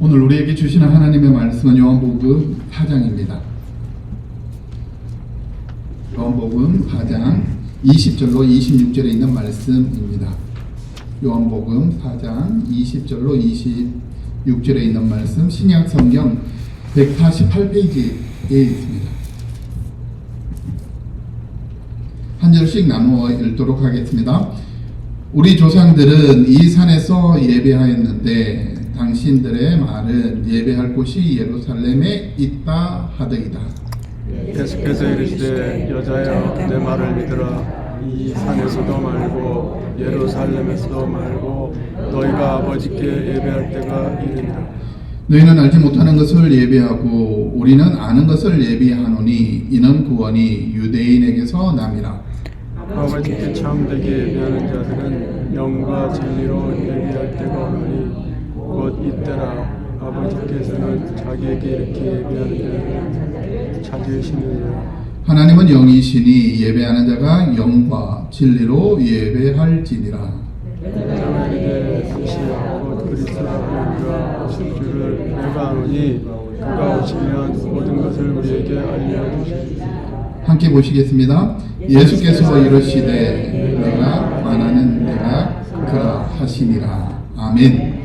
오늘 우리에게 주시는 하나님의 말씀은 요한복음 4장입니다. 요한복음 4장 20절로 26절에 있는 말씀입니다. 요한복음 4장 20절로 26절에 있는 말씀, 신약 성경 148페이지에 있습니다. 한 절씩 나누어 읽도록 하겠습니다. 우리 조상들은 이 산에서 예배하였는데 당신들의 말은 예배할 곳이 예루살렘에 있다 하더이다. 계속해서 이르시되 여자여 내 말을 믿으라. 이 산에서도 말고 예루살렘에서도 말고 너희가 아버지께 예배할 때가 이르리라. 너희는 알지 못하는 것을 예배하고 우리는 아는 것을 예배하노니 이는 구원이 유대인에게서 남이라. 아버지께 참되게 예배하는 자들은 영과 진리로 예배할 때가 오노니 곧 이때라. 아버지께서는 자기에게 이렇게 예배하는 자를 찾으시느니라. 하나님은 영이시니 예배하는 자가 영과 진리로 예배할지니라. 자매에게 메시아 곧 그리스도라 우리가 오실 줄을 내가 아노니 그가 오시면 모든 것을 우리에게 알려주시리라. 함께 보시겠습니다. 예수께서 이르시되 내가 만하는 내가 그라 하시니라. 아멘.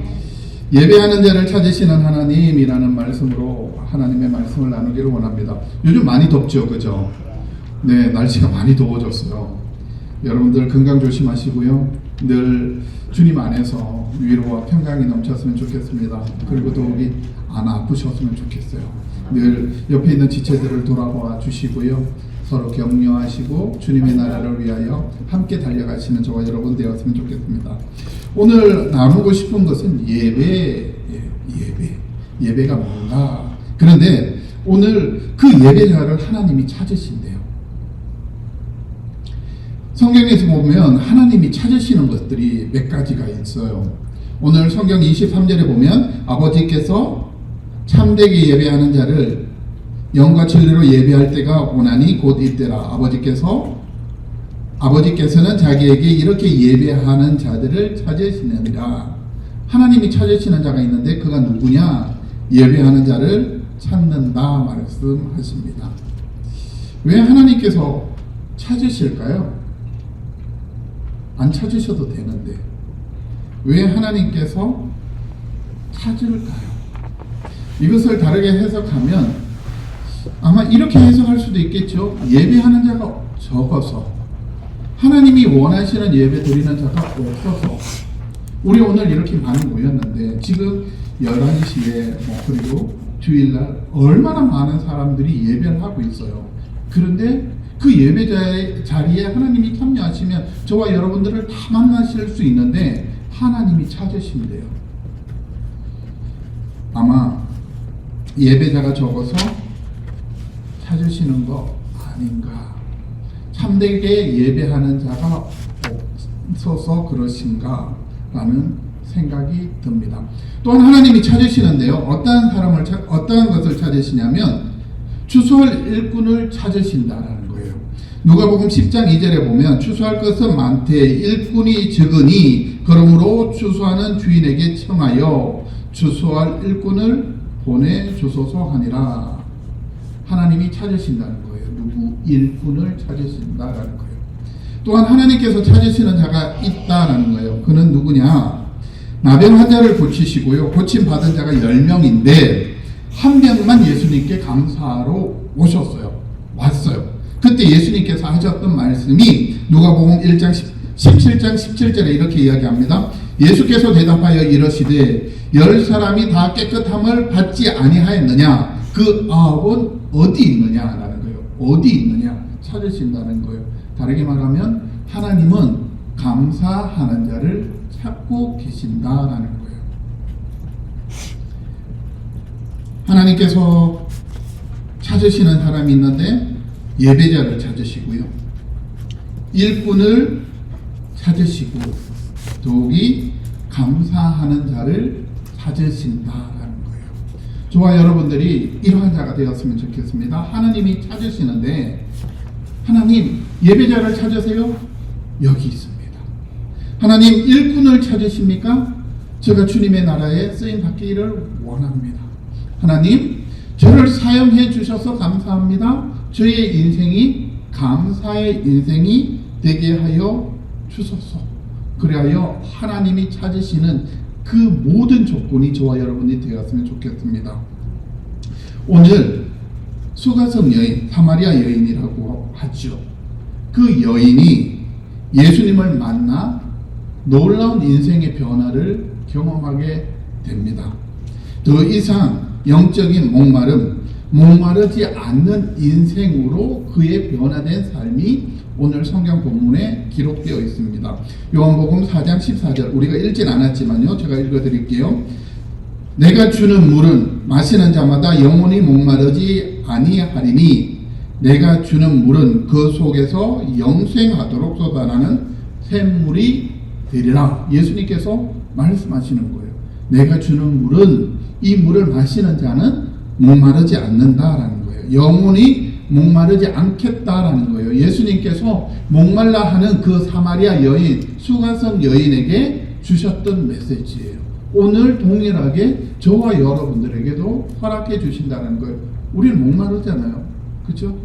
예배하는 자를 찾으시는 하나님이라는 말씀으로 하나님의 말씀을 나누기를 원합니다. 요즘 많이 덥죠, 그죠? 네, 날씨가 많이 더워졌어요. 여러분들 건강 조심하시고요. 늘 주님 안에서 위로와 평강이 넘쳤으면 좋겠습니다. 그리고 더욱이 안 아프셨으면 좋겠어요. 늘 옆에 있는 지체들을 돌아봐 주시고요. 서로 격려하시고 주님의 나라를 위하여 함께 달려가시는 저와 여러분 되었으면 좋겠습니다. 오늘 나누고 싶은 것은 예배가 뭔가. 그런데 오늘 그 예배자를 하나님이 찾으신대요. 성경에서 보면 하나님이 찾으시는 것들이 몇 가지가 있어요. 오늘 성경 23절에 보면 아버지께서 참되게 예배하는 자를 영과 진리로 예배할 때가 오나니 곧 이때라. 아버지께서는 자기에게 이렇게 예배하는 자들을 찾으시느니라. 하나님이 찾으시는 자가 있는데 그가 누구냐? 예배하는 자를 찾는다 말씀하십니다. 왜 하나님께서 찾으실까요? 안 찾으셔도 되는데 왜 하나님께서 찾을까요? 이것을 다르게 해석하면 아마 이렇게 해석할 수도 있겠죠. 예배하는 자가 적어서 하나님이 원하시는 예배 드리는 자가 없어서 우리 오늘 이렇게 많이 모였는데 지금 11시에 그리고 주일날 얼마나 많은 사람들이 예배를 하고 있어요. 그런데 그 예배자의 자리에 하나님이 참여하시면 저와 여러분들을 다 만나실 수 있는데 하나님이 찾으신대요. 아마 예배자가 적어서 찾으시는 거 아닌가. 참되게 예배하는 자가 없어서 그러신가 라는 생각이 듭니다. 또한 하나님이 찾으시는데요. 어떠한 것을 찾으시냐면 추수할 일꾼을 찾으신다라는 거예요. 누가복음 10장 2절에 보면 추수할 것은 많되 일꾼이 적으니 그러므로 추수하는 주인에게 청하여 추수할 일꾼을 보내주소서 하니라. 하나님이 찾으신다는 거예요. 누구? 일꾼을 찾으신다라는 거예요. 또한 하나님께서 찾으시는 자가 있다라는 거예요. 그는 누구냐? 나병 환자를 고치시고요. 고침 받은 자가 10명인데 한 명만 예수님께 감사하러 왔어요. 그때 예수님께서 하셨던 말씀이 누가복음 1장 17장 17절에 이렇게 이야기합니다. 예수께서 대답하여 이르시되 10사람이 다 깨끗함을 받지 아니하였느냐? 그 아합은 어디 있느냐라는 거예요. 어디 있느냐? 찾으신다는 거예요. 다르게 말하면 하나님은 감사하는 자를 찾고 계신다라는 거예요. 하나님께서 찾으시는 사람이 있는데 예배자를 찾으시고요. 일꾼을 찾으시고 더욱이 감사하는 자를 찾으신다라는 거예요. 저와 여러분들이 이러한 자가 되었으면 좋겠습니다. 하나님이 찾으시는데 하나님 예배자를 찾으세요? 여기 있습니다. 하나님 일꾼을 찾으십니까? 제가 주님의 나라에 쓰임 받기를 원합니다. 하나님, 저를 사용해 주셔서 감사합니다. 저의 인생이 감사의 인생이 되게 하여 주소서. 그리하여 하나님이 찾으시는 그 모든 조건이 저와 여러분이 되었으면 좋겠습니다. 오늘 수가성 여인, 사마리아 여인이라고 하죠. 그 여인이 예수님을 만나 놀라운 인생의 변화를 경험하게 됩니다. 더 이상 영적인 목마르지 않는 인생으로 그의 변화된 삶이 오늘 성경 본문에 기록되어 있습니다. 요한복음 4장 14절, 우리가 읽진 않았지만요, 제가 읽어드릴게요. 내가 주는 물은 마시는 자마다 영원히 목마르지 아니하리니 내가 주는 물은 그 속에서 영생하도록 쏟아나는 샘물이 되리라. 예수님께서 말씀하시는 거예요. 내가 주는 물은, 이 물을 마시는 자는 목마르지 않는다라는 거예요. 영원히 목마르지 않겠다라는 거예요. 예수님께서 목말라 하는 그 사마리아 여인, 수가성 여인에게 주셨던 메시지예요. 오늘 동일하게 저와 여러분들에게도 허락해 주신다는 거예요. 우리는 목마르잖아요. 그렇죠?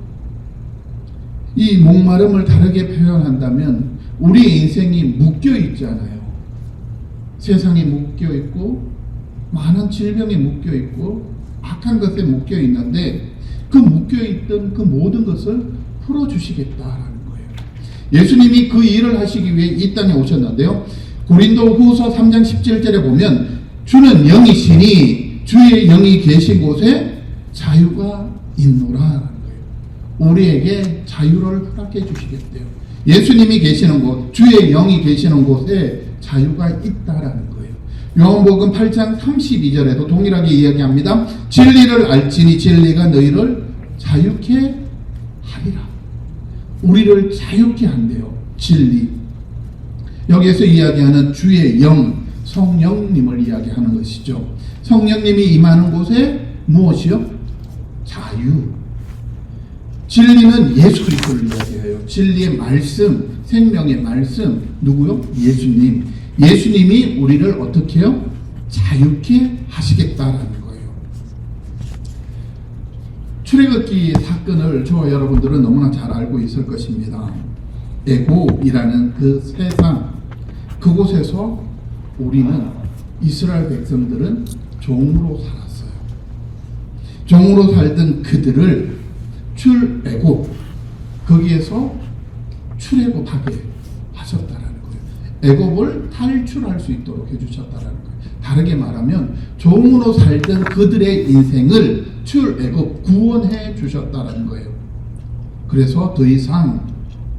이 목마름을 다르게 표현한다면 우리 인생이 묶여 있잖아요. 세상에 묶여 있고 많은 질병에 묶여 있고 악한 것에 묶여 있는데 그 묶여 있던 그 모든 것을 풀어주시겠다라는 거예요. 예수님이 그 일을 하시기 위해 이 땅에 오셨는데요. 고린도후서 3장 17절에 보면 주는 영이시니 주의 영이 계신 곳에 자유가 있노라라는 거예요. 우리에게 자유를 허락해 주시겠대요. 예수님이 계시는 곳, 주의 영이 계시는 곳에 자유가 있다라는 거예요. 요한복음 8장 32절에도 동일하게 이야기합니다. 진리를 알지니 진리가 너희를 자유케 하리라. 우리를 자유케 한대요. 진리. 여기에서 이야기하는 주의 영, 성령님을 이야기하는 것이죠. 성령님이 임하는 곳에 무엇이요? 자유. 진리는 예수 그리스도를 이야기해요. 진리의 말씀, 생명의 말씀, 누구요? 예수님. 예수님이 우리를 어떻게 해요? 자유케 하시겠다라는 거예요. 출애굽기 사건을 저와 여러분들은 너무나 잘 알고 있을 것입니다. 애굽이라는 그 세상, 그곳에서 우리는, 이스라엘 백성들은 종으로 살았어요. 종으로 살던 그들을 출애굽, 거기에서 출애굽하게 하셨다라는 거예요. 애굽을 탈출할 수 있도록 해주셨다라는 거예요. 다르게 말하면 종으로 살던 그들의 인생을 출애굽, 구원해 주셨다라는 거예요. 그래서 더 이상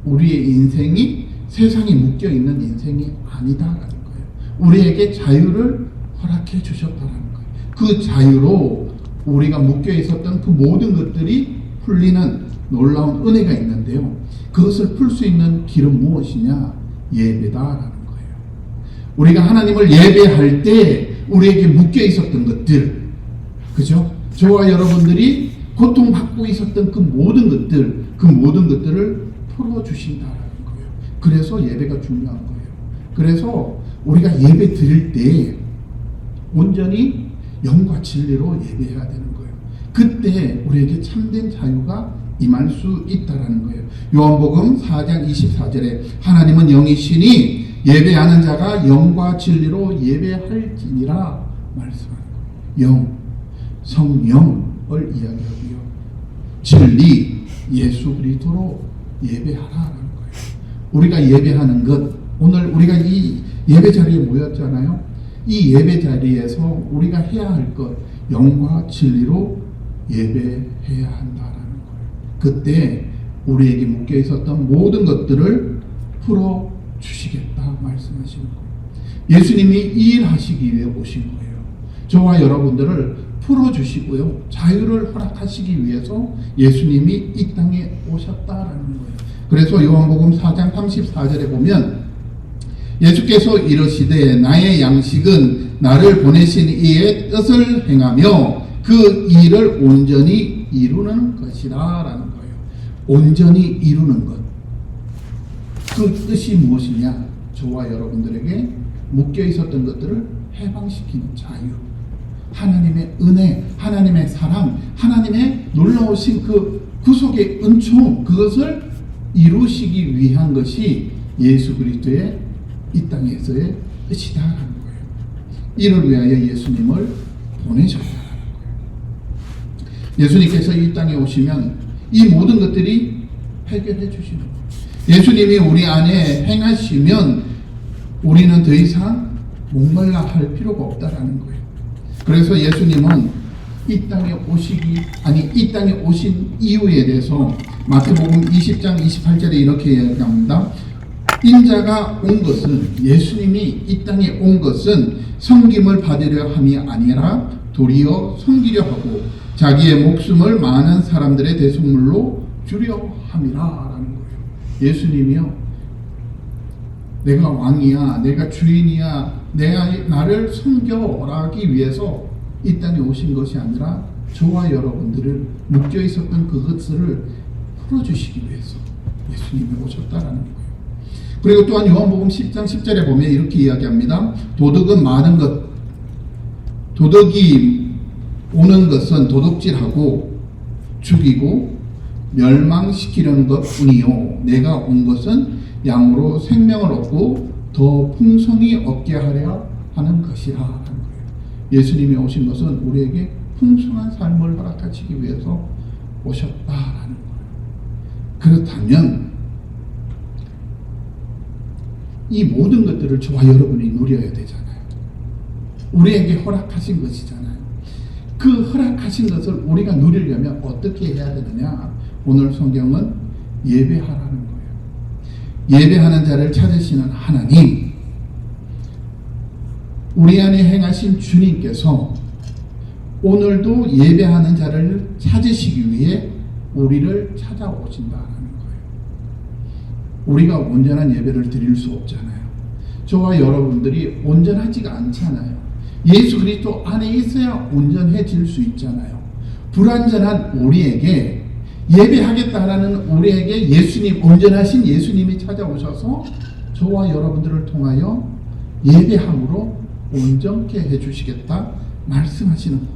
우리의 인생이 세상에 묶여 있는 인생이 아니다라는 거예요. 우리에게 자유를 허락해 주셨다라는 거예요. 그 자유로 우리가 묶여 있었던 그 모든 것들이 풀리는 놀라운 은혜가 있는데요. 그것을 풀 수 있는 길은 무엇이냐? 예배다라는 거예요. 우리가 하나님을 예배할 때 우리에게 묶여 있었던 것들, 그죠? 저와 여러분들이 고통받고 있었던 그 모든 것들을 풀어주신다라는 거예요. 그래서 예배가 중요한 거예요. 그래서 우리가 예배 드릴 때 온전히 영과 진리로 예배해야 되는 거예요. 그때 우리에게 참된 자유가 임할 수 있다라는 거예요. 요한복음 4장 24절에 하나님은 영이시니 예배하는 자가 영과 진리로 예배할지니라 말씀하는 거예요. 영, 성령을 이야기하고요. 진리, 예수 그리스도로 예배하라는 거예요. 우리가 예배하는 것, 오늘 우리가 이 예배 자리에 모였잖아요. 이 예배 자리에서 우리가 해야 할 것, 영과 진리로 예배해야 한다라는 거예요. 그때 우리에게 묶여 있었던 모든 것들을 풀어 주시겠다 말씀하시는 거예요. 예수님이 이 일 하시기 위해 오신 거예요. 저와 여러분들을 풀어 주시고요. 자유를 허락하시기 위해서 예수님이 이 땅에 오셨다라는 거예요. 그래서 요한복음 4장 34절에 보면 예수께서 이르시되 나의 양식은 나를 보내신 이의 뜻을 행하며 그 일을 온전히 이루는 것이다 라는 거예요. 온전히 이루는 것. 그 뜻이 무엇이냐? 저와 여러분들에게 묶여 있었던 것들을 해방시키는 자유, 하나님의 은혜, 하나님의 사랑, 하나님의 놀라우신 그 구속의 은총, 그것을 이루시기 위한 것이 예수 그리스도의 이 땅에서의 뜻이다라는 거예요. 이를 위하여 예수님을 보내셨다라는 거예요. 예수님께서 이 땅에 오시면 이 모든 것들이 해결해 주시는 거예요. 예수님이 우리 안에 행하시면 우리는 더 이상 목말라 할 필요가 없다라는 거예요. 그래서 예수님은 이 땅에 오신 이유에 대해서 마태복음 20장 28절에 이렇게 이야기합니다. 인자가 온 것은, 예수님이 이 땅에 온 것은 섬김을 받으려 함이 아니라 도리어 섬기려 하고 자기의 목숨을 많은 사람들의 대속물로 주려 함이라라는 거예요. 예수님이요, 내가 왕이야, 내가 주인이야, 나를 섬겨라기 위해서 이 땅에 오신 것이 아니라 저와 여러분들을 묶여 있었던 그것을 풀어주시기 위해서 예수님이 오셨다라는 거예요. 그리고 또한 요한복음 10장 10절에 보면 이렇게 이야기합니다. 도둑은 많은 것, 도둑이 오는 것은 도둑질하고 죽이고 멸망시키려는 것뿐이요, 내가 온 것은 양으로 생명을 얻고 더 풍성히 얻게 하려 하는 것이라 하는 거예요. 예수님이 오신 것은 우리에게 풍성한 삶을 허락하시기 위해서 오셨다라는 거예요. 그렇다면 이 모든 것들을 저와 여러분이 누려야 되잖아요. 우리에게 허락하신 것이잖아요. 그 허락하신 것을 우리가 누리려면 어떻게 해야 되느냐? 오늘 성경은 예배하라는 거예요. 예배하는 자를 찾으시는 하나님, 우리 안에 행하신 주님께서 오늘도 예배하는 자를 찾으시기 위해 우리를 찾아오신다는 거예요. 우리가 온전한 예배를 드릴 수 없잖아요. 저와 여러분들이 온전하지가 않잖아요. 예수 그리스도 안에 있어야 온전해질 수 있잖아요. 불완전한 우리에게, 예배하겠다라는 우리에게 온전하신 예수님이 찾아오셔서 저와 여러분들을 통하여 예배함으로 온전케 해주시겠다 말씀하시는 거예요.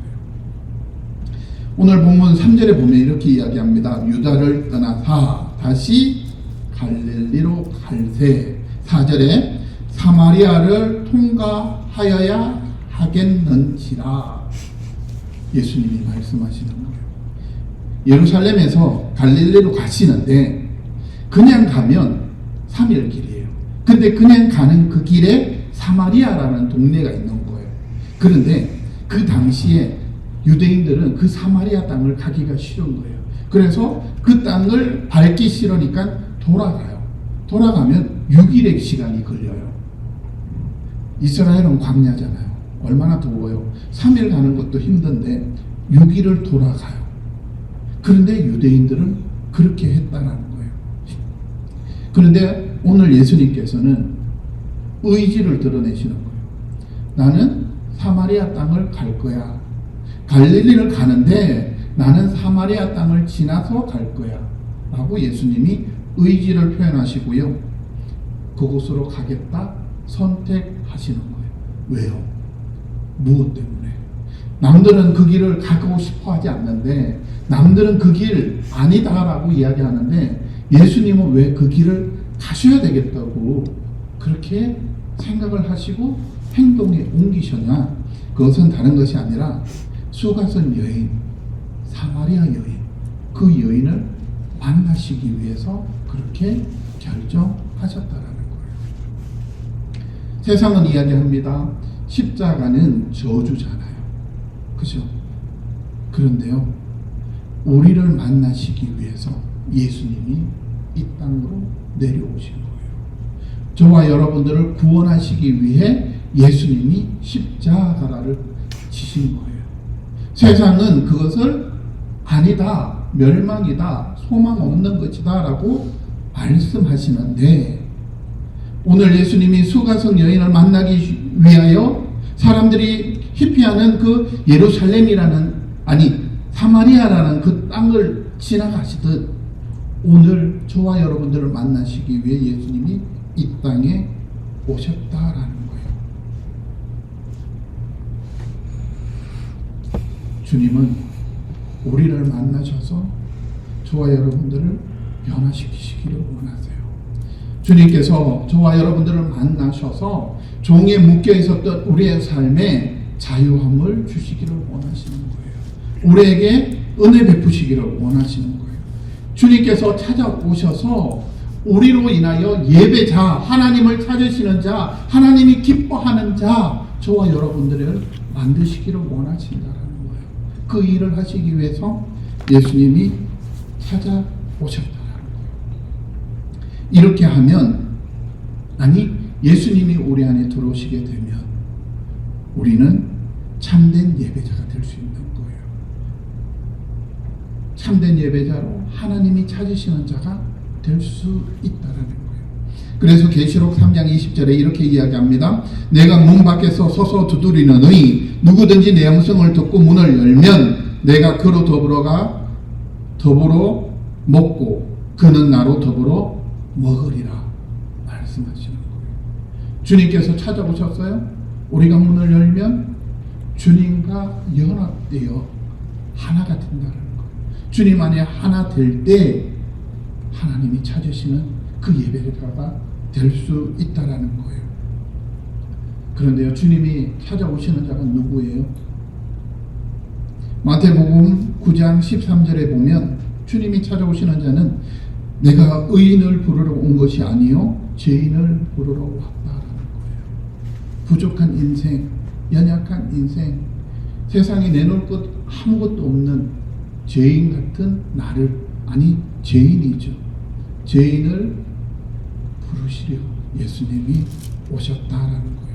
오늘 본문 3절에 보면 이렇게 이야기합니다. 유다를 떠나사 다시 갈릴리로 갈새. 4절에 사마리아를 통과하여야 하겠는지라 예수님이 말씀하시는 거예요. 예루살렘에서 갈릴리로 가시는데 그냥 가면 3일 길이에요. 근데 그냥 가는 그 길에 사마리아라는 동네가 있는 거예요. 그런데 그 당시에 유대인들은 그 사마리아 땅을 가기가 싫은 거예요. 그래서 그 땅을 밟기 싫으니까 돌아가요. 돌아가면 6일의 시간이 걸려요. 이스라엘은 광야잖아요. 얼마나 더워요. 3일 가는 것도 힘든데 6일을 돌아가요. 그런데 유대인들은 그렇게 했다라는 거예요. 그런데 오늘 예수님께서는 의지를 드러내시는 거예요. 나는 사마리아 땅을 갈 거야. 갈릴리를 가는데 나는 사마리아 땅을 지나서 갈 거야 라고 예수님이 의지를 표현하시고요, 그곳으로 가겠다 선택하시는 거예요. 왜요? 무엇 때문에? 남들은 그 길을 가고 싶어 하지 않는데, 남들은 그 길 아니다라고 이야기하는데 예수님은 왜 그 길을 가셔야 되겠다고 그렇게 생각을 하시고 행동에 옮기셨냐? 그것은 다른 것이 아니라 수가성 여인, 사마리아 여인, 그 여인을 만나시기 위해서 그렇게 결정하셨다라는 거예요. 세상은 이야기합니다. 십자가는 저주잖아요. 그죠? 그런데요, 우리를 만나시기 위해서 예수님이 이 땅으로 내려오신 거예요. 저와 여러분들을 구원하시기 위해 예수님이 십자가를 지신 거예요. 세상은 그것을 아니다, 멸망이다, 소망 없는 것이다 라고 말씀하시는데, 오늘 예수님이 수가성 여인을 만나기 위하여 사람들이 희피하는 그 예루살렘이라는, 사마리아라는 그 땅을 지나가시듯 오늘 저와 여러분들을 만나시기 위해 예수님이 이 땅에 오셨다라는 거예요. 주님은 우리를 만나셔서 저와 여러분들을 변화시키시기를 원하세요. 주님께서 저와 여러분들을 만나셔서 종에 묶여 있었던 우리의 삶에 자유함을 주시기를 원하시는 거예요. 우리에게 은혜 베푸시기를 원하시는 거예요. 주님께서 찾아오셔서 우리로 인하여 예배자, 하나님을 찾으시는 자, 하나님이 기뻐하는 자, 저와 여러분들을 만드시기를 원하신다는 거예요. 그 일을 하시기 위해서 예수님이 찾아오셨다는 거예요. 이렇게 하면, 아니 예수님이 우리 안에 들어오시게 되면 우리는 참된 예배자가 될 수 있는 거예요. 참된 예배자로 하나님이 찾으시는 자가 될 수 있다라는 거예요. 그래서 계시록 3장 20절에 이렇게 이야기합니다. 내가 문 밖에서 서서 두드리느니 누구든지 내 음성을 듣고 문을 열면 내가 그로 더불어 먹고 그는 나로 더불어 먹으리라 말씀하시는 거예요. 주님께서 찾아오셨어요. 우리가 문을 열면 주님과 연합되어 하나가 된다는 거예요. 주님 안에 하나 될 때 하나님이 찾으시는 그 예배자가 될 수 있다라는 거예요. 그런데요, 주님이 찾아오시는 자가 누구예요? 마태복음 9장 13절에 보면 주님이 찾아오시는 자는 내가 의인을 부르러 온 것이 아니요 죄인을 부르러 왔다라는 거예요. 부족한 인생, 연약한 인생, 세상에 내놓을 것 아무것도 없는 죄인 같은 나를, 아니 죄인이죠. 죄인을 부르시려 예수님이 오셨다라는 거예요.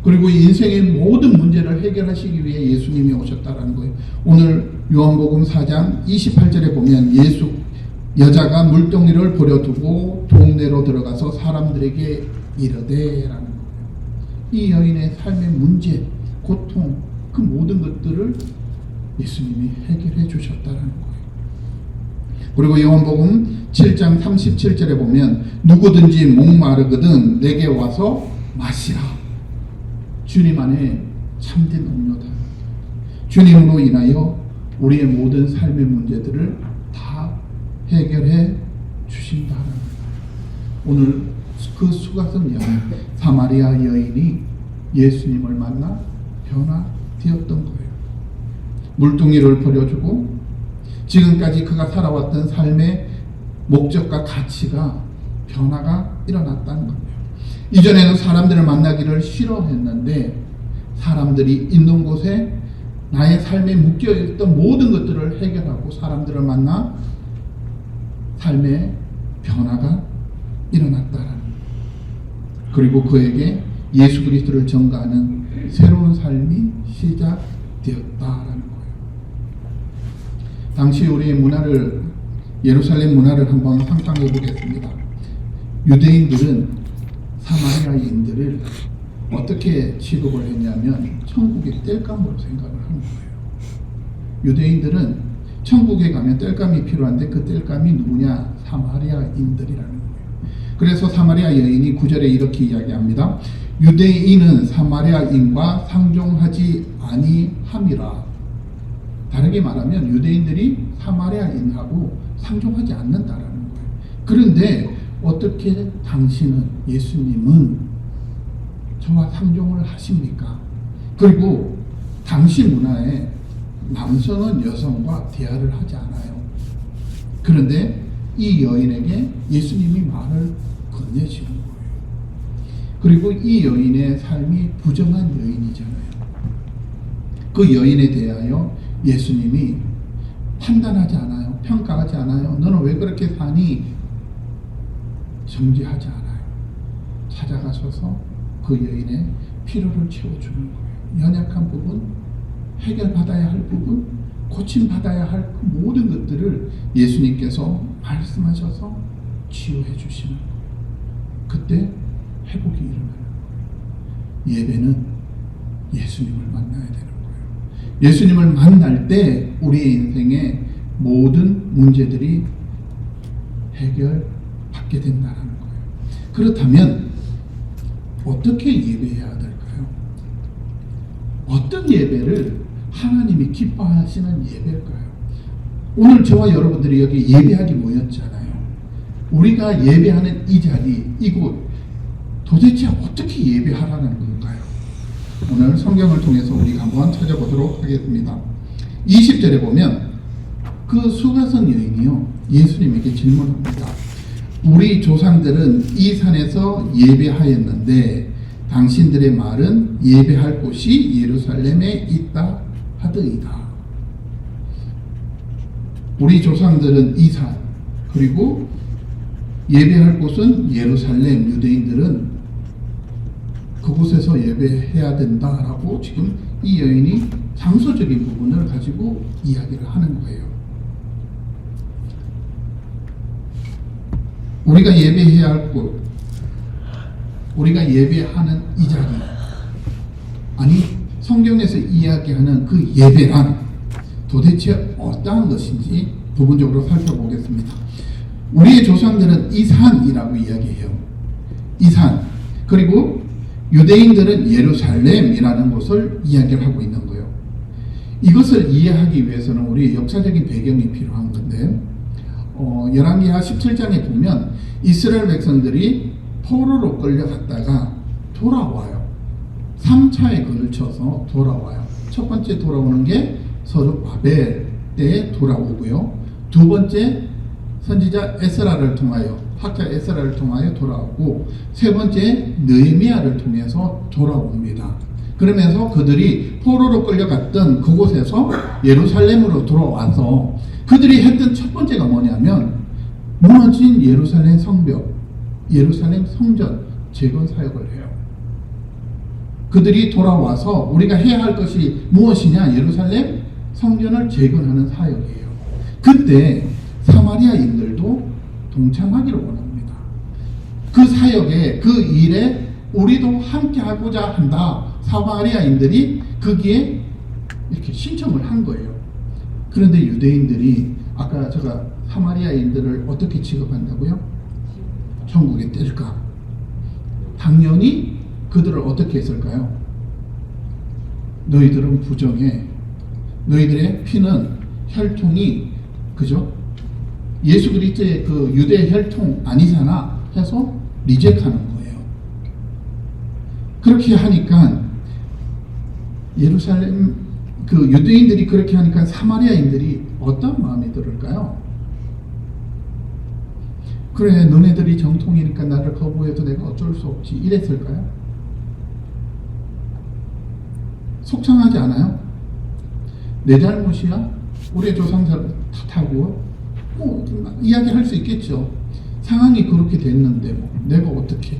그리고 인생의 모든 문제를 해결하시기 위해 예수님이 오셨다라는 거예요. 오늘 요한복음 4장 28절에 보면 여자가 물동이를 버려두고 동네로 들어가서 사람들에게 이르되라는 거예요. 이 여인의 삶의 문제, 고통, 그 모든 것들을 예수님이 해결해 주셨다라는 거예요. 그리고 요한복음 7장 37절에 보면 누구든지 목마르거든 내게 와서 마시라. 주님 안에 참된 음료다. 주님으로 인하여 우리의 모든 삶의 문제들을 다 해결해 주신다는 거예요. 오늘 그 수가성 여인, 사마리아 여인이 예수님을 만나 변화되었던 거예요. 물동이를 버려주고 지금까지 그가 살아왔던 삶의 목적과 가치가 변화가 일어났다는 겁니다. 이전에는 사람들을 만나기를 싫어했는데 사람들이 있는 곳에 나의 삶에 묶여있던 모든 것들을 해결하고 사람들을 만나 삶의 변화가 일어났다라는 거예요. 그리고 그에게 예수 그리스도를 전가하는 새로운 삶이 시작되었다라는 거예요. 당시 우리의 문화를, 예루살렘 문화를 한번 상상해 보겠습니다. 유대인들은 사마리아인들을 어떻게 취급을 했냐면 천국의 땔감으로 생각을 하는 거예요. 유대인들은 천국에 가면 땔감이 필요한데 그 땔감이 누구냐? 사마리아인들이라는 거예요. 그래서 사마리아 여인이 9절에 이렇게 이야기합니다. 유대인은 사마리아인과 상종하지 아니함이라. 다르게 말하면 유대인들이 사마리아인하고 상종하지 않는다라는 거예요. 그런데 어떻게 당신은, 예수님은 저와 상종을 하십니까? 그리고 당시 문화에 남성은 여성과 대화를 하지 않아요. 그런데 이 여인에게 예수님이 말을 건네시는 거예요. 그리고 이 여인의 삶이 부정한 여인이잖아요. 그 여인에 대하여 예수님이 판단하지 않아요. 평가하지 않아요. 너는 왜 그렇게 사니? 정죄하지 않아요. 찾아가셔서 그 여인의 필요를 채워주는 거예요. 연약한 부분, 해결받아야 할 부분, 고침받아야 할 그 모든 것들을 예수님께서 말씀하셔서 치유해 주시는 거예요. 그때 회복이 일어나는 거예요. 예배는 예수님을 만나야 되는 거예요. 예수님을 만날 때 우리의 인생의 모든 문제들이 해결받게 된다는 거예요. 그렇다면 어떻게 예배해야 될까요? 어떤 예배를 하나님이 기뻐하시는 예배일까요? 오늘 저와 여러분들이 여기 예배하기 모였잖아요. 우리가 예배하는 이 자리, 이곳 도대체 어떻게 예배하라는 건가요? 오늘 성경을 통해서 우리가 한번 찾아보도록 하겠습니다. 20절에 보면 그 수가성 여인이요 예수님에게 질문합니다. 우리 조상들은 이 산에서 예배하였는데 당신들의 말은 예배할 곳이 예루살렘에 있다 하더이다. 우리 조상들은 이 산, 그리고 예배할 곳은 예루살렘, 유대인들은 그곳에서 예배해야 된다라고 지금 이 여인이 장소적인 부분을 가지고 이야기를 하는 거예요. 우리가 예배해야 할 곳, 우리가 예배하는 이 자리, 아니 성경에서 이야기하는 그 예배란 도대체 어떠한 것인지 부분적으로 살펴보겠습니다. 우리의 조상들은 이 산이라고 이야기해요. 이 산, 그리고 유대인들은 예루살렘이라는 곳을 이야기를 하고 있는 거예요. 이것을 이해하기 위해서는 우리의 역사적인 배경이 필요한 건데 열왕기하 17장에 보면 이스라엘 백성들이 포로로 끌려갔다가 돌아와요. 3차에 걸쳐서 돌아와요. 첫 번째 돌아오는 게 서르바벨 때 돌아오고요. 두 번째 선지자 에스라를 통하여, 학자 에스라를 통하여 돌아오고, 세 번째 느헤미야를 통해서 돌아옵니다. 그러면서 그들이 포로로 끌려갔던 그곳에서 예루살렘으로 돌아와서 그들이 했던 첫 번째가 뭐냐면 무너진 예루살렘 성벽, 예루살렘 성전 재건 사역을 해요. 그들이 돌아와서 우리가 해야 할 것이 무엇이냐? 예루살렘 성전을 재건하는 사역이에요. 그때 사마리아인들도 동참하기를 원합니다. 그 사역에, 그 일에 우리도 함께 하고자 한다. 사마리아인들이 거기에 이렇게 신청을 한 거예요. 그런데 유대인들이 아까 제가 사마리아인들을 어떻게 취급한다고요? 천국에 뗄까? 당연히 그들을 어떻게 했을까요? 너희들은 부정해. 너희들의 피는 혈통이, 그죠? 예수 그리스도의 그 유대 혈통 아니잖아 해서 리젝트하는 거예요. 그렇게 하니까 예루살렘 그 유대인들이 그렇게 하니까 사마리아인들이 어떤 마음이 들을까요? 그래, 너네들이 정통이니까 나를 거부해도 내가 어쩔 수 없지 이랬을까요? 속상하지 않아요? 내 잘못이야? 우리의 조상들 탓하고 이야기할 수 있겠죠. 상황이 그렇게 됐는데 내가 어떻게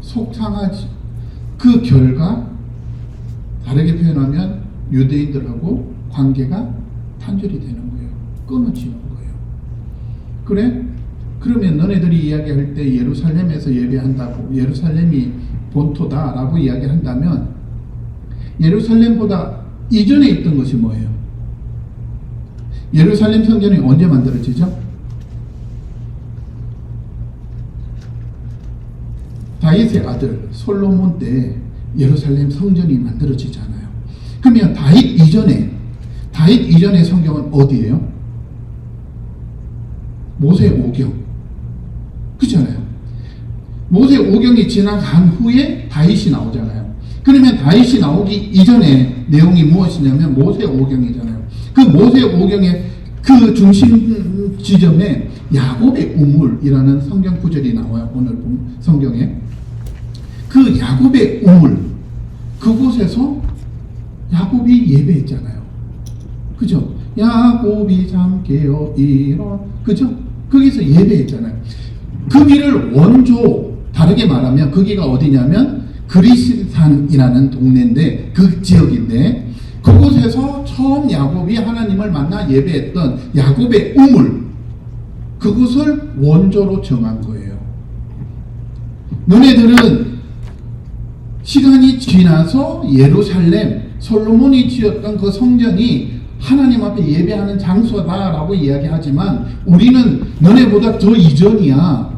속상하지. 그 결과 다르게 표현하면 유대인들하고 관계가 단절이 되는 거예요. 끊어지는 거예요. 그래? 그러면 너네들이 이야기할 때 예루살렘에서 예배한다고, 예루살렘이 본토다라고 이야기한다면 예루살렘보다 이전에 있던 것이 뭐예요? 예루살렘 성전이 언제 만들어지죠? 다윗의 아들 솔로몬 때 예루살렘 성전이 만들어지잖아요. 그러면 다윗 이전의 성경은 어디예요? 모세오경. 그렇잖아요. 모세오경이 지나간 후에 다윗이 나오잖아요. 그러면 다윗이 나오기 이전에 내용이 무엇이냐면 모세오경이잖아요. 그 모세오경의 그 중심 지점에 야곱의 우물이라는 성경 구절이 나와요. 오늘 성경에. 그 야곱의 우물, 그곳에서 야곱이 예배했잖아요. 그죠? 야곱이 잠 깨어 일어, 그죠? 거기서 예배했잖아요. 거기를 원조, 다르게 말하면 거기가 어디냐면 그리스산이라는 동네인데, 그 지역인데, 그곳에서 처음 야곱이 하나님을 만나 예배했던 야곱의 우물, 그곳을 원조로 정한 거예요. 너네들은 시간이 지나서 예루살렘, 솔로몬이 지었던 그 성전이 하나님 앞에 예배하는 장소다라고 이야기하지만 우리는 너네보다 더 이전이야.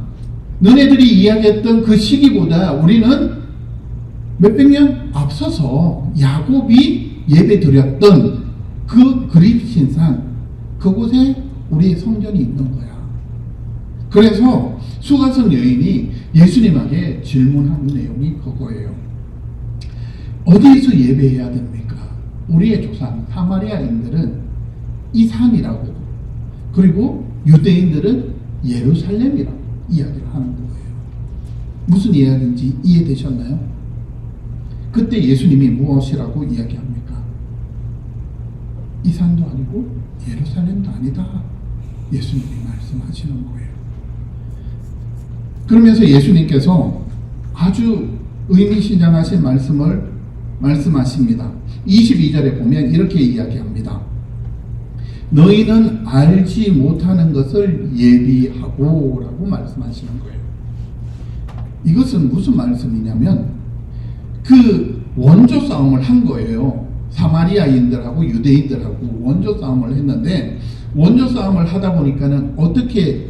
너네들이 이야기했던 그 시기보다 우리는 몇백 년 앞서서 야곱이 예배 드렸던 그 그리신산, 그곳에 우리의 성전이 있는 거야. 그래서 수가성 여인이 예수님에게 질문한 내용이 그거예요. 어디에서 예배해야 됩니까? 우리의 조상 사마리아인들은 이 산이라고, 그리고 유대인들은 예루살렘이라고 이야기를 하는 거예요. 무슨 이야기인지 이해되셨나요? 그때 예수님이 무엇이라고 이야기합니까? 이 산도 아니고 예루살렘도 아니다, 예수님이 말씀하시는 거예요. 그러면서 예수님께서 아주 의미심장하신 말씀을 말씀하십니다. 22절에 보면 이렇게 이야기합니다. 너희는 알지 못하는 것을 예비하고 라고 말씀하시는 거예요. 이것은 무슨 말씀이냐면 그 원조 싸움을 한 거예요. 사마리아인들하고 유대인들하고 원조 싸움을 했는데, 원조 싸움을 하다 보니까는 어떻게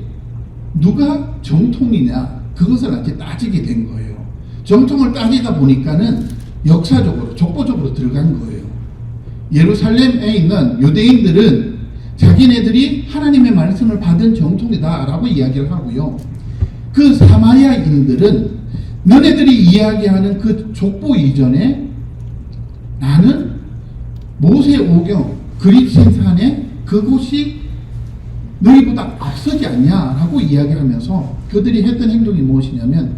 누가 정통이냐, 그것을 이렇게 따지게 된 거예요. 정통을 따지다 보니까는 역사적으로 족보적으로 들어간 거예요. 예루살렘에 있는 유대인들은 자기네들이 하나님의 말씀을 받은 정통이다 라고 이야기를 하고요, 그 사마리아인들은 너네들이 이야기하는 그 족보 이전에 나는 모세 오경 그리신산에 그곳이 너희보다 앞서지 않냐라고 이야기하면서 그들이 했던 행동이 무엇이냐면,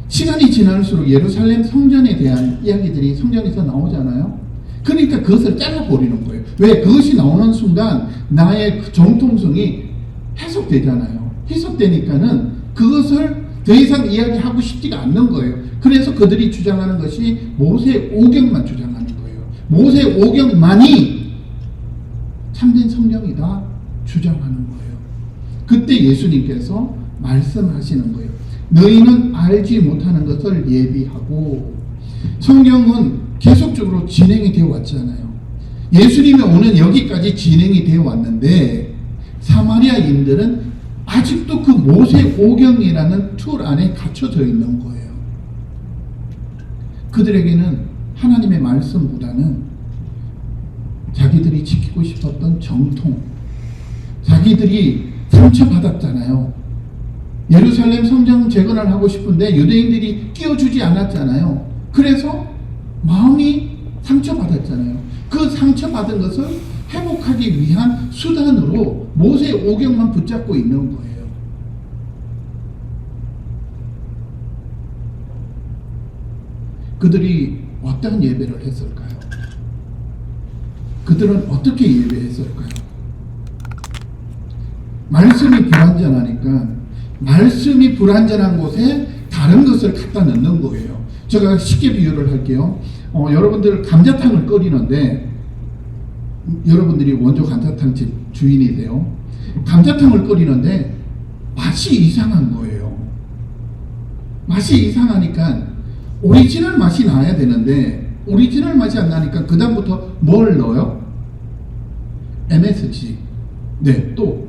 시간이 지날수록 예루살렘 성전에 대한 이야기들이 성전에서 나오잖아요. 그러니까 그것을 잘라버리는 거예요. 왜? 그것이 나오는 순간 나의 그 정통성이 해석되잖아요. 해석되니까는 그것을 더 이상 이야기하고 싶지가 않는 거예요. 그래서 그들이 주장하는 것이 모세 오경만 주장하는 거예요. 모세 오경만이 참된 성경이다 주장하는 거예요. 그때 예수님께서 말씀하시는 거예요. 너희는 알지 못하는 것을 예비하고. 성경은 계속적으로 진행이 되어 왔잖아요. 예수님이 오는 여기까지 진행이 되어 왔는데 사마리아인들은 아직도 그 모세 오경이라는 틀 안에 갇혀져 있는 거예요. 그들에게는 하나님의 말씀보다는 자기들이 지키고 싶었던 정통, 자기들이 상처받았잖아요. 예루살렘 성전 재건을 하고 싶은데 유대인들이 끼워주지 않았잖아요. 그래서 마음이 상처받았잖아요. 그 상처받은 것을 회복하기 위한 수단으로 모세 오경만 붙잡고 있는 거예요. 그들이 어떤 예배를 했을까요? 그들은 어떻게 예배했을까요? 말씀이 불완전하니까 말씀이 불완전한 곳에 다른 것을 갖다 넣는 거예요. 제가 쉽게 비유를 할게요. 여러분들 감자탕을 끓이는데, 여러분들이 원조 감자탕 집 주인이세요. 감자탕을 끓이는데 맛이 이상한 거예요. 맛이 이상하니까 오리지널 맛이 나야 되는데 오리지널 맛이 안 나니까 그 다음부터 뭘 넣어요? MSG. 네, 또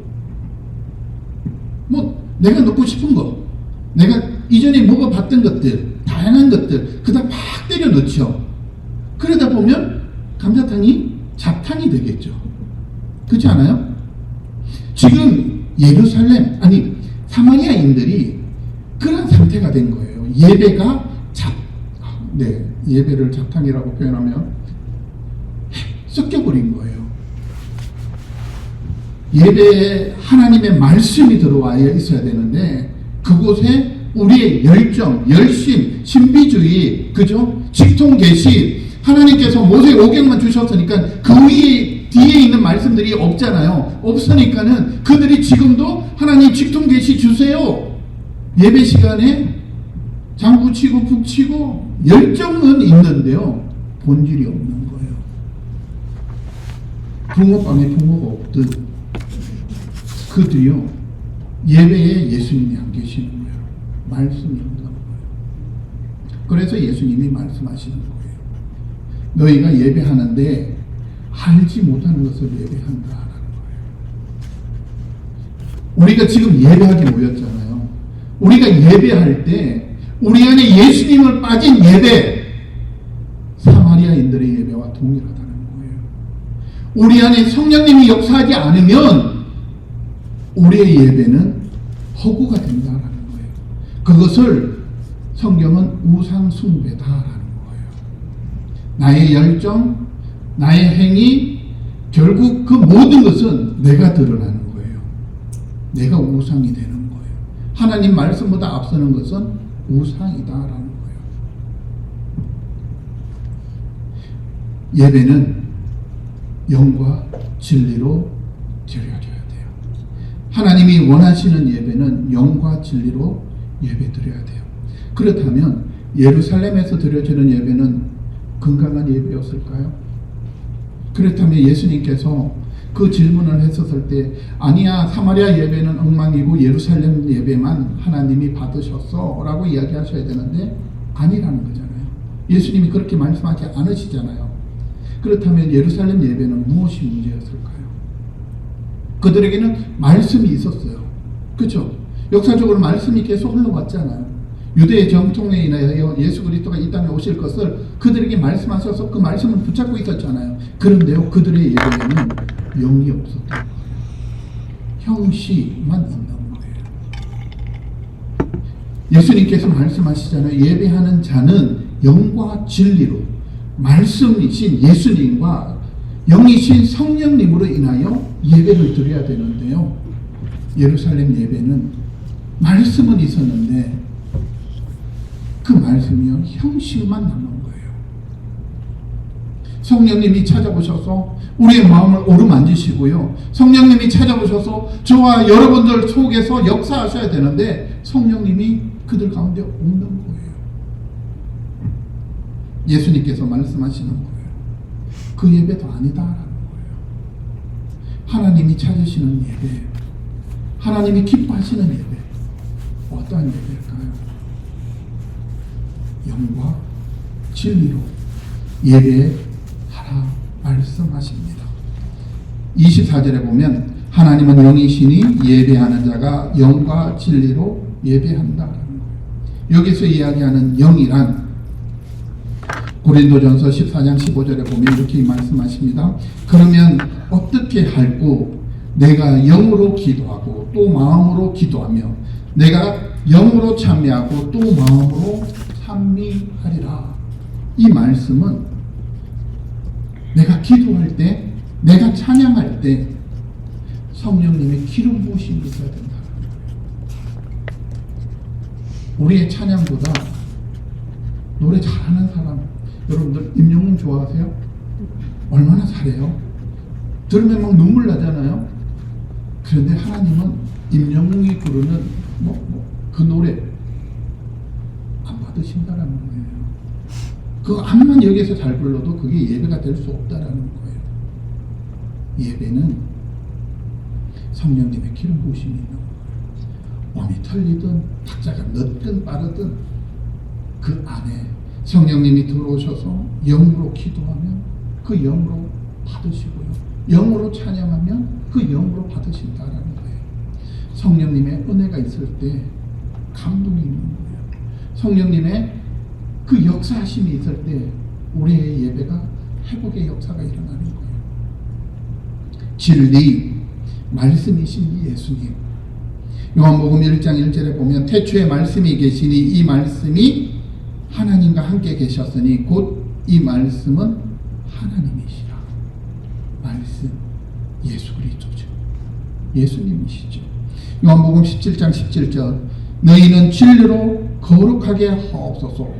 뭐 내가 넣고 싶은 거, 내가 이전에 먹어봤던 것들, 다양한 것들 그다 막 때려 넣죠. 그러다 보면 감자탕이 잡탕이 되겠죠. 그렇지 않아요? 지금 예루살렘, 아니 사마리아인들이 그런 상태가 된 거예요. 예배가 예배를 잡탕이라고 표현하면 섞여버린 거예요. 예배에 하나님의 말씀이 들어와 있어야 되는데 그곳에 우리의 열정, 열심, 신비주의, 그죠? 직통 계시, 하나님께서 모세 오경만 주셨으니까 그 위에 뒤에 있는 말씀들이 없잖아요. 없으니까는 그들이 지금도 하나님 직통 계시 주세요. 예배 시간에 장구 치고 북 치고 열정은 있는데요, 본질이 없는 거예요. 붕어빵에 붕어가 없듯 그들이요, 예배에 예수님이 안 계시는 거예요. 말씀이 없는 거예요. 그래서 예수님이 말씀하시는 거예요. 너희가 예배하는데 알지 못하는 것을 예배한다라는 거예요. 우리가 지금 예배하게 모였잖아요. 우리가 예배할 때 우리 안에 예수님을 빠진 예배, 동일하다는 거예요. 우리 안에 성령님이 역사하지 않으면 우리의 예배는 허구가 된다라는 거예요. 그것을 성경은 우상 숭배다라는 거예요. 나의 열정, 나의 행위, 결국 그 모든 것은 내가 드러나는 거예요. 내가 우상이 되는 거예요. 하나님 말씀보다 앞서는 것은 우상이다라는 거예요. 예배는 영과 진리로 드려져야 돼요. 하나님이 원하시는 예배는 영과 진리로 예배 드려야 돼요. 그렇다면 예루살렘에서 드려지는 예배는 건강한 예배였을까요? 그렇다면 예수님께서 그 질문을 했었을 때 아니야, 사마리아 예배는 엉망이고 예루살렘 예배만 하나님이 받으셨어 라고 이야기하셔야 되는데 아니라는 거잖아요. 예수님이 그렇게 말씀하지 않으시잖아요. 그렇다면 예루살렘 예배는 무엇이 문제였을까요? 그들에게는 말씀이 있었어요. 그렇죠? 역사적으로 말씀이 계속 흘러왔잖아요. 유대의 정통에 인하여 예수 그리스도가 이 땅에 오실 것을 그들에게 말씀하셔서 그 말씀을 붙잡고 있었잖아요. 그런데요, 그들의 예배에는 영이 없었던 거예요. 형식만 있는 거예요. 예수님께서 말씀하시잖아요. 예배하는 자는 영과 진리로 말씀이신 예수님과 영이신 성령님으로 인하여 예배를 드려야 되는데요. 예루살렘 예배는 말씀은 있었는데 그 말씀이요, 형식만 남은 거예요. 성령님이 찾아오셔서 우리의 마음을 오르만지시고요. 성령님이 찾아오셔서 저와 여러분들 속에서 역사하셔야 되는데 성령님이 그들 가운데 없는 거예요. 예수님께서 말씀하시는 거예요. 그 예배도 아니다라는 거예요. 하나님이 찾으시는 예배, 하나님이 기뻐하시는 예배, 어떠한 예배일까요? 영과 진리로 예배하라 말씀하십니다. 24절에 보면 하나님은 영이시니 예배하는 자가 영과 진리로 예배한다라는 거예요. 여기서 이야기하는 영이란 고린도전서 14장 15절에 보면 이렇게 말씀하십니다. 그러면 어떻게 할꼬? 내가 영으로 기도하고 또 마음으로 기도하며 내가 영으로 찬미하고 또 마음으로 찬미하리라. 이 말씀은 내가 기도할 때, 내가 찬양할 때 성령님의 기름 부으심이 있어야 된다. 우리의 찬양보다 노래 잘하는 사람, 여러분들 임영웅 좋아하세요? 얼마나 잘해요? 들으면 막 눈물 나잖아요. 그런데 하나님은 임영웅이 부르는 그 노래 안 받으신다라는 거예요. 그 암만 여기서 잘 불러도 그게 예배가 될 수 없다라는 거예요. 예배는 성령님의 기름 부으심이 있는 거예요. 몸이 털리든 박자가 늦든 빠르든 그 안에 성령님이 들어오셔서 영으로 기도하면 그 영으로 받으시고요. 영으로 찬양하면 그 영으로 받으신다라는 거예요. 성령님의 은혜가 있을 때 감동이 있는 거예요. 성령님의 그 역사하심이 있을 때 우리의 예배가 회복의 역사가 일어나는 거예요. 진리, 말씀이신 예수님. 요한복음 1장 1절에 보면 태초에 말씀이 계시니 이 말씀이 하나님과 함께 계셨으니 곧 이 말씀은 하나님이시라. 말씀, 예수 그리스도죠. 예수님이시죠. 요한복음 17장 17절 너희는 진리로 거룩하게 하옵소서.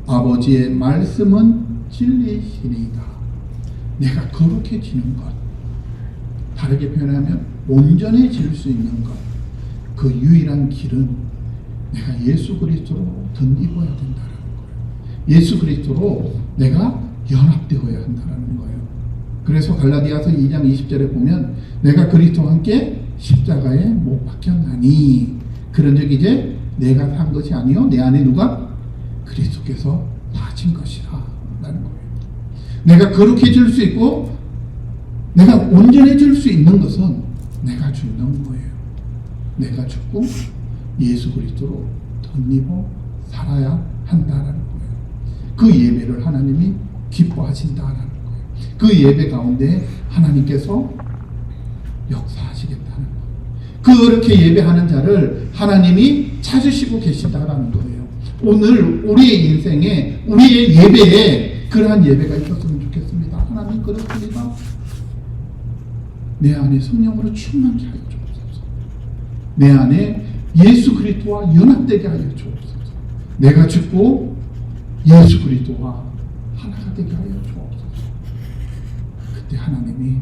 아버지의 말씀은 진리시니이다. 내가 거룩해지는 것, 다르게 표현하면 온전해질 수 있는 것, 그 유일한 길은 내가 예수 그리스도로 덧입어야 된다는 거예요. 예수 그리스도로 내가 연합되어야 한다는 거예요. 그래서 갈라디아서 2장 20절에 보면 내가 그리스도와 함께 십자가에 못 박혔나니 그런즉 이제 내가 산 것이 아니요 내 안에 누가? 그리스도께서 다진 것이라 라는 거예요. 내가 거룩해질 수 있고 내가 온전해질 수 있는 것은 내가 죽는 거예요. 내가 죽고 예수 그리스도로 덧입어 살아야 한다라는 거예요. 그 예배를 하나님이 기뻐하신다라는 거예요. 그 예배 가운데 하나님께서 역사하시겠다는 거예요. 그렇게 예배하는 자를 하나님이 찾으시고 계신다라는 거예요. 오늘 우리의 인생에 우리의 예배에 그러한 예배가 있었으면 좋겠습니다. 하나님 그렇습니다. 내 안에 성령으로 충만케 하여 주옵소서. 내 안에 예수 그리스도와 연합되게 하여 주옵소서. 내가 죽고 예수 그리스도와 하나가 되게 하여 주옵소서. 그때 하나님이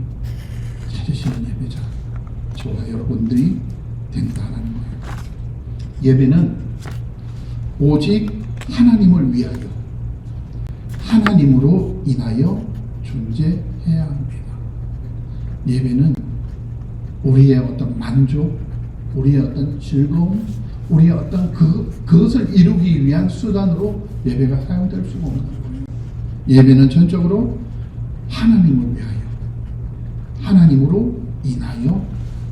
찾으시는 예배자 저와 여러분들이 된다는 거예요. 예배는 오직 하나님을 위하여 하나님으로 인하여 존재해야 합니다. 예배는 우리의 어떤 만족, 우리의 어떤 즐거움, 우리의 어떤 그것을 이루기 위한 수단으로 예배가 사용될 수가 없는 거예요. 예배는 전적으로 하나님을 위하여 하나님으로 인하여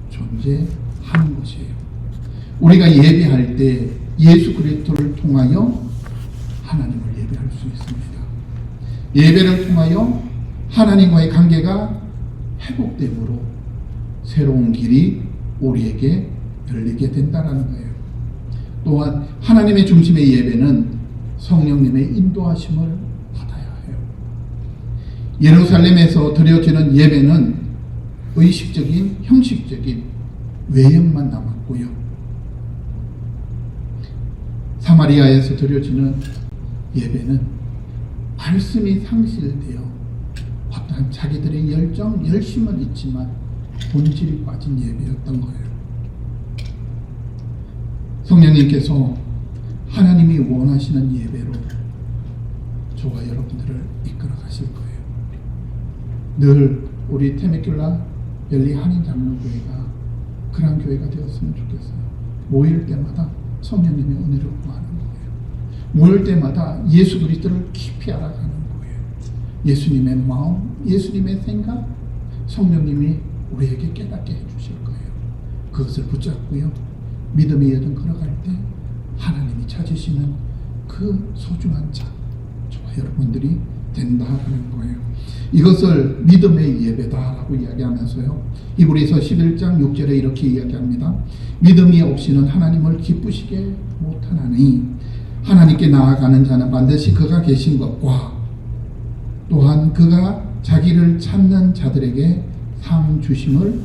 존재하는 것이에요. 우리가 예배할 때 예수 그리스도를 통하여 하나님을 예배할 수 있습니다. 예배를 통하여 하나님과의 관계가 회복됨으로 새로운 길이 우리에게 열리게 된다는 거예요. 또한 하나님의 중심의 예배는 성령님의 인도하심을 받아야 해요. 예루살렘에서 드려지는 예배는 의식적인 형식적인 외형만 남았고요. 사마리아에서 드려지는 예배는 말씀이 상실되어 어떠한 자기들의 열정, 열심은 있지만 본질이 빠진 예배였던 거예요. 성령님께서 하나님이 원하시는 예배로 저와 여러분들을 이끌어 가실 거예요. 늘 우리 태메큘라 벨리 한인 장로교회가 그런 교회가 되었으면 좋겠어요. 모일 때마다 성령님의 은혜를 구하는 거예요. 모일 때마다 예수 그리스도를 깊이 알아가는 거예요. 예수님의 마음, 예수님의 생각, 성령님이 우리에게 깨닫게 해주실 거예요. 그것을 붙잡고요. 믿음의 여정 걸어갈 때 하나님이 찾으시는 그 소중한 자, 저와 여러분들이 된다라는 거예요. 이것을 믿음의 예배다라고 이야기하면서요. 히브리서 11장 6절에 이렇게 이야기합니다. 믿음이 없이는 하나님을 기쁘시게 못하나니 하나님께 나아가는 자는 반드시 그가 계신 것과 또한 그가 자기를 찾는 자들에게 상 주심을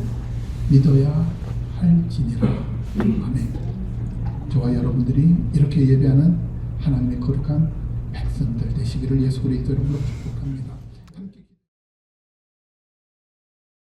믿어야 할지니라. 아멘. 저와 여러분들이 이렇게 예배하는 하나님의 거룩한 백성들 되시기를 예수 그리스도 이름으로 축복합니다.